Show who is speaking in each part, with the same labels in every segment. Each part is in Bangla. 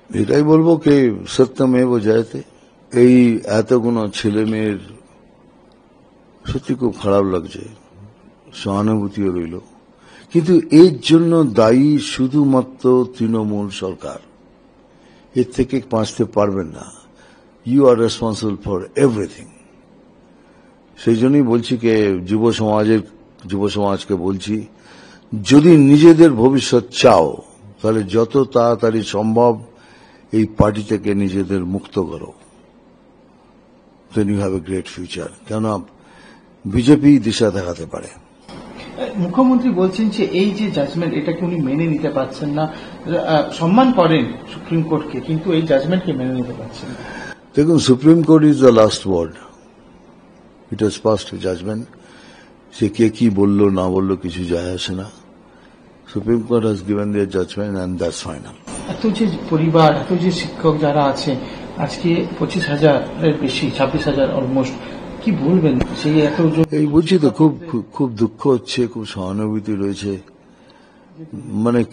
Speaker 1: এটাই বলবো কি সত্যমেব জয়তে। এই এতগুলো ছেলে মেয়ের সত্যি খুব খারাপ লাগছে, সহানুভূতিও রইল, কিন্তু এর জন্য দায়ী শুধুমাত্র তৃণমূল সরকার। এর থেকে বাঁচতে পারবেন না। You are responsible for everything. সেই জন্যই বলছি যে যুব সমাজকে বলছি, যদি নিজেদের ভবিষ্যৎ চাও তাহলে যত তাড়াতাড়ি সম্ভব এই পার্টি থেকে নিজেদের মুক্ত করো, then you have a great future। কেন বিজেপি দিশা দেখাতে পারে।
Speaker 2: মুখ্যমন্ত্রী বলছেন যে এই যে জাজমেন্ট, এটাকে উনি মেনে নিতে পারছেন না। সম্মান করেন সুপ্রিম কোর্টকে, কিন্তু এই জাজমেন্টকে মেনে নিতে পারছেন না।
Speaker 1: দেখুন, supreme court is the last word. It has passed judgement. সে কে কি বললো না বললো কিছু যায় আসে না। Supreme court has given their judgement and that's final.
Speaker 2: এত যে পরিবার, এত যে শিক্ষক যারা আছে, আজকে 25,000-এর বেশি, 26,000 অলমোস্ট, কি বলবেন? সেই এত
Speaker 1: এই বলছি তো, খুব দুঃখ হচ্ছে, খুব সহানুভূতি রয়েছে,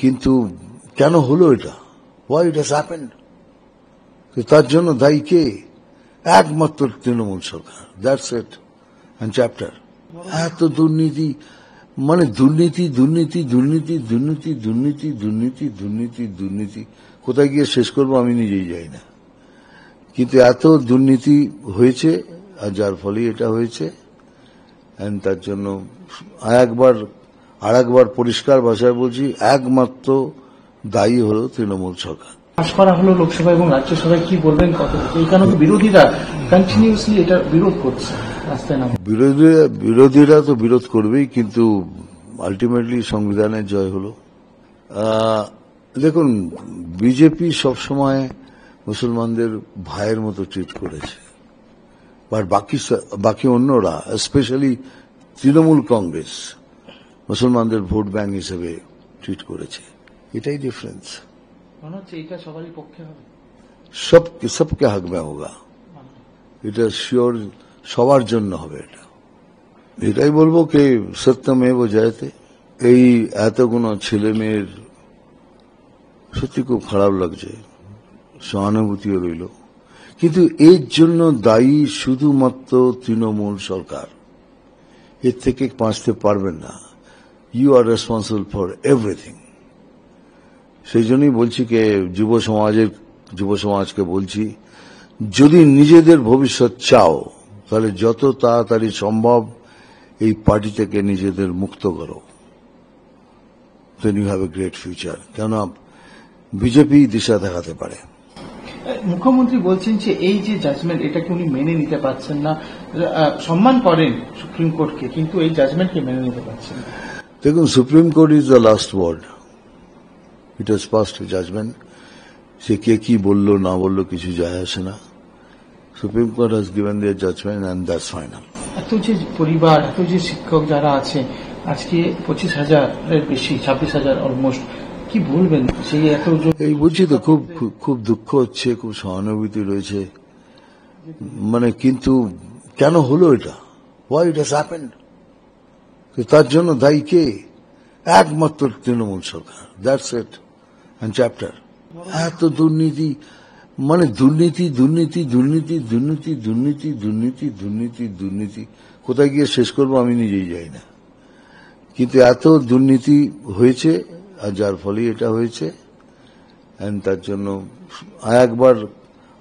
Speaker 1: কিন্তু কেন হলো এটা? Why it has happened? তার জন্য দায়ী কে? একমাত্র তৃণমূল সরকার। That's it end chapter. এত দুর্নীতি, দুর্নীতি দুর্নীতি দুর্নীতি দুর্নীতি দুর্নীতি দুর্নীতি দুর্নীতি দুর্নীতি কোথায় গিয়ে শেষ করবো আমি নিজেই যাই না। কিন্তু এত দুর্নীতি হয়েছে, আর যার ফলে এটা হয়েছে। তার জন্য আরেকবার পরিষ্কার ভাষায় বলছি, একমাত্র দায়ী হল তৃণমূল সরকার।
Speaker 2: পাস করা হলো লোকসভা এবং রাজ্যসভায়, কি বলবেন? কত এখানে তো বিরোধীরা কন্টিনিউসলি এটা বিরোধ করছে, রাস্তায় নাম।
Speaker 1: বিরোধীরা তো বিরোধ করবেই, কিন্তু আলটিমেটলি সংবিধানের জয় হল। দেখুন, বিজেপি সবসময় মুসলমানদের ভাইয়ের মতো ট্রিট করেছে, আর বাকি অন্যরা, স্পেশালি তৃণমূল কংগ্রেস, মুসলমানদের ভোট ব্যাংক হিসেবে ট্রিট করেছে। এটাই ডিফারেন্স।
Speaker 2: মনে হচ্ছে এটা সবারই পক্ষে হবে,
Speaker 1: সবকে হক মে হোগা। এটা শিওর সবার জন্য হবে। এটাই বলবো কি সত্যমেব জয়তে। এই এতগুলো ছেলে মেয়ের সত্যি খুব খারাপ লাগছে, সহানুভূতিও রইল, কিন্তু এর জন্য দায়ী শুধুমাত্র তৃণমূল সরকার। এর থেকে বাঁচতে পারবেন না। You are responsible for everything. সেই জন্যই বলছি যে যুব সমাজকে বলছি, যদি নিজেদের ভবিষ্যৎ চাও তাহলে যত তাড়াতাড়ি সম্ভব এই পার্টি থেকে নিজেদের মুক্ত করো, then you have a great future। কেন বিজেপি দিশা দেখাতে পারে।
Speaker 2: মুখ্যমন্ত্রী বলছেন যে এই যে জাজমেন্ট, এটাকে উনি মেনে নিতে পারছেন না। সম্মান করেন সুপ্রিম কোর্টকে, কিন্তু এই জাজমেন্টকে মেনে নিতে পারছেন না।
Speaker 1: দেখুন, supreme court is the last word. It has passed judgement. সে কে কি বললো না বললো কিছু যায় আসে না। Supreme court has given their judgement and that's final.
Speaker 2: এত যে পরিবার, এত যে শিক্ষক যারা আছে, আজকে 25,000-এর বেশি, 26,000 অলমোস্ট, কি বলবেন? সেই এত
Speaker 1: এই বলছি তো, খুব দুঃখ হচ্ছে, খুব সহানুভূতি রয়েছে, কিন্তু কেন হলো এটা? Why it has happened? তার জন্য দায়ী কে? একমাত্র তৃণমূল সরকার। That's it end chapter. এত দুর্নীতি, দুর্নীতি দুর্নীতি দুর্নীতি দুর্নীতি দুর্নীতি দুর্নীতি দুর্নীতি দুর্নীতি কোথায় গিয়ে শেষ করবো আমি নিজেই যাই না। কিন্তু এত দুর্নীতি হয়েছে, আর যার ফলে এটা হয়েছে। তার জন্য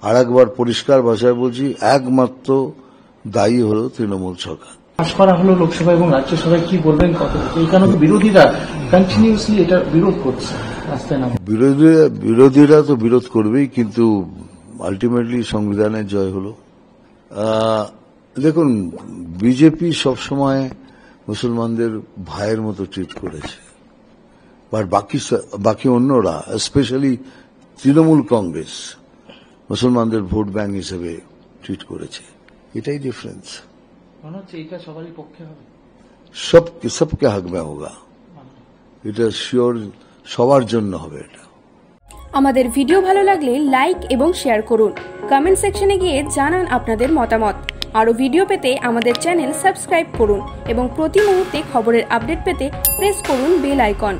Speaker 1: আরেকবার পরিষ্কার ভাষায় বলছি, একমাত্র দায়ী হল তৃণমূল সরকার।
Speaker 2: পাস করা হলো লোকসভা এবং রাজ্যসভায়, কি বলবেন? কত এখানে তো বিরোধীরা কন্টিনিউসলি এটা বিরোধ করছে, রাস্তায় নাম।
Speaker 1: বিরোধীরা তো বিরোধ করবেই, কিন্তু আলটিমেটলি সংবিধানের জয় হল। দেখুন, বিজেপি সবসময় মুসলমানদের ভাইয়ের মতো ট্রিট করেছে, আর বাকি অন্যরা, স্পেশালি তৃণমূল কংগ্রেস, মুসলমানদের ভোট ব্যাংক হিসেবে ট্রিট করেছে। এটাই ডিফারেন্স।
Speaker 2: মনে হচ্ছে এটা সবারই পক্ষে হবে,
Speaker 1: সবকে হক মে হোগা। এটা শিওর সবার জন্য হবে। এটা
Speaker 3: আমাদের ভিডিও ভালো লাগলে লাইক এবং শেয়ার করুন। কমেন্ট সেকশনে গিয়ে জানান আপনাদের মতামত। আরও ভিডিও পেতে আমাদের চ্যানেল সাবস্ক্রাইব করুন এবং প্রতি মুহূর্তে খবরের আপডেট পেতে প্রেস করুন বেল আইকন।